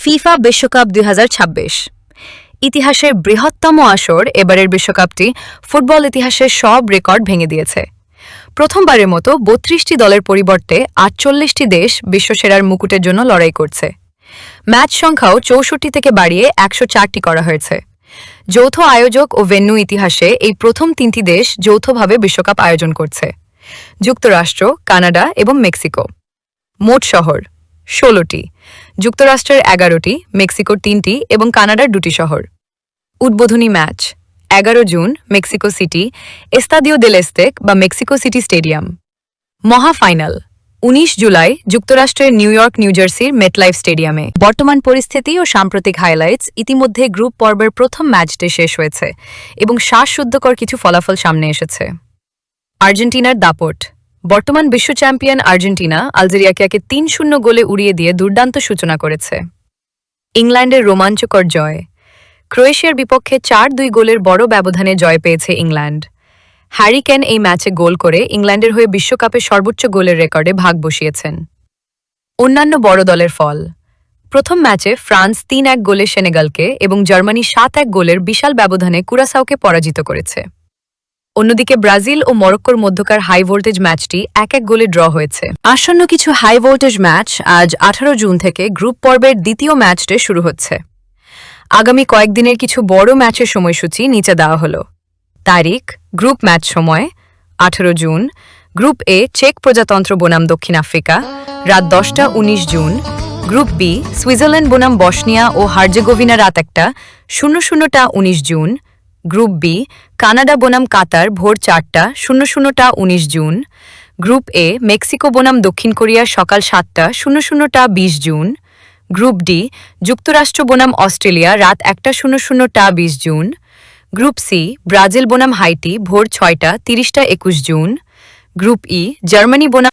FIFA বিশ্বকাপ ২০২৬ ইতিহাসের বৃহত্তম আসর। এবারের বিশ্বকাপটি ফুটবল ইতিহাসের সব রেকর্ড ভেঙে দিয়েছে। প্রথমবারের মতো ৩২টি দলের পরিবর্তে ৪৮টি দেশ বিশ্বসেরার মুকুটের জন্য লড়াই করছে। ম্যাচ সংখ্যাও ৬৪ থেকে বাড়িয়ে ১০৪টি করা হয়েছে। যৌথ আয়োজক ও ভেন্যু ইতিহাসে এই প্রথম ৩টি দেশ যৌথভাবে বিশ্বকাপ আয়োজন করছে: যুক্তরাষ্ট্র, কানাডা এবং মেক্সিকো। মোট শহর ১৬টি, যুক্তরাষ্ট্রের ১১টি, মেক্সিকোর ৩টি এবং কানাডার ২টি শহর। উদ্বোধনী ম্যাচ ১১ জুন, মেক্সিকো সিটি, এস্তাদিও দেল এস্তেক বা মেক্সিকো সিটি স্টেডিয়াম। মহাফাইনাল ১৯ জুলাই, যুক্তরাষ্ট্রের নিউ ইয়র্ক, নিউ জার্সির মেটলাইফ স্টেডিয়ামে। বর্তমান পরিস্থিতি ও সাম্প্রতিক হাইলাইটস। ইতিমধ্যে গ্রুপ পর্বের প্রথম ম্যাচটি শেষ হয়েছে এবং শ্বাসরুদ্ধকর কিছু ফলাফল সামনে এসেছে। আর্জেন্টিনার দাপট। বর্তমান বিশ্ব চ্যাম্পিয়ন আর্জেন্টিনা আলজেরিয়াকে ৩-০ গোলে উড়িয়ে দিয়ে দুর্দান্ত সূচনা করেছে। ইংল্যান্ডের রোমাঞ্চকর জয়। ক্রোয়েশিয়ার বিপক্ষে ৪-২ গোলের বড় ব্যবধানে জয় পেয়েছে ইংল্যান্ড। হ্যারি কেন এই ম্যাচে গোল করে ইংল্যান্ডের হয়ে বিশ্বকাপে সর্বোচ্চ গোলের রেকর্ডে ভাগ বসিয়েছেন। অন্যান্য বড় দলের ফল। প্রথম ম্যাচে ফ্রান্স ৩-১ গোলে সেনেগালকে এবং জার্মানি ৭-১ গোলের বিশাল ব্যবধানে কুরাসাওকে পরাজিত করেছে। অন্যদিকে ব্রাজিল ও মরক্কোর মধ্যকার হাই ভোল্টেজ ম্যাচটি ১-১ গোলে ড্র হয়েছে। আসন্ন কিছু হাই ভোল্টেজ ম্যাচ। আজ ১৮ জুন থেকে গ্রুপ পর্বের দ্বিতীয় ম্যাচটি শুরু হচ্ছে। আগামী কয়েকদিনের কিছু বড় ম্যাচের সময়সূচি নিচে দেওয়া হলো। তারিখ: গ্রুপ ম্যাচ সময় ১৮ জুন। গ্রুপ এ চেক প্রজাতন্ত্র বনাম দক্ষিণ আফ্রিকা, রাত ১০টা ১৯ জুন। গ্রুপ বি সুইজারল্যান্ড বনাম বসনিয়া ও হার্জেগোভিনা, রাত ১টা ০০টা ১৯ জুন। গ্রুপ বি কানাডা বনাম কাতার, ভোর ৪টা ০০টা ১৯ জুন। গ্রুপ এ মেক্সিকো বনাম দক্ষিণ কোরিয়া, সকাল ৭টা ০০টা ২০ জুন। গ্রুপ ডি যুক্তরাষ্ট্র বনাম অস্ট্রেলিয়া, রাত ১টা ০০টা ২০ জুন। গ্রুপ সি ব্রাজিল বনাম হাইটি, ভোর ৬টা ৩০টা ২১ জুন। গ্রুপ ই জার্মানি বনাম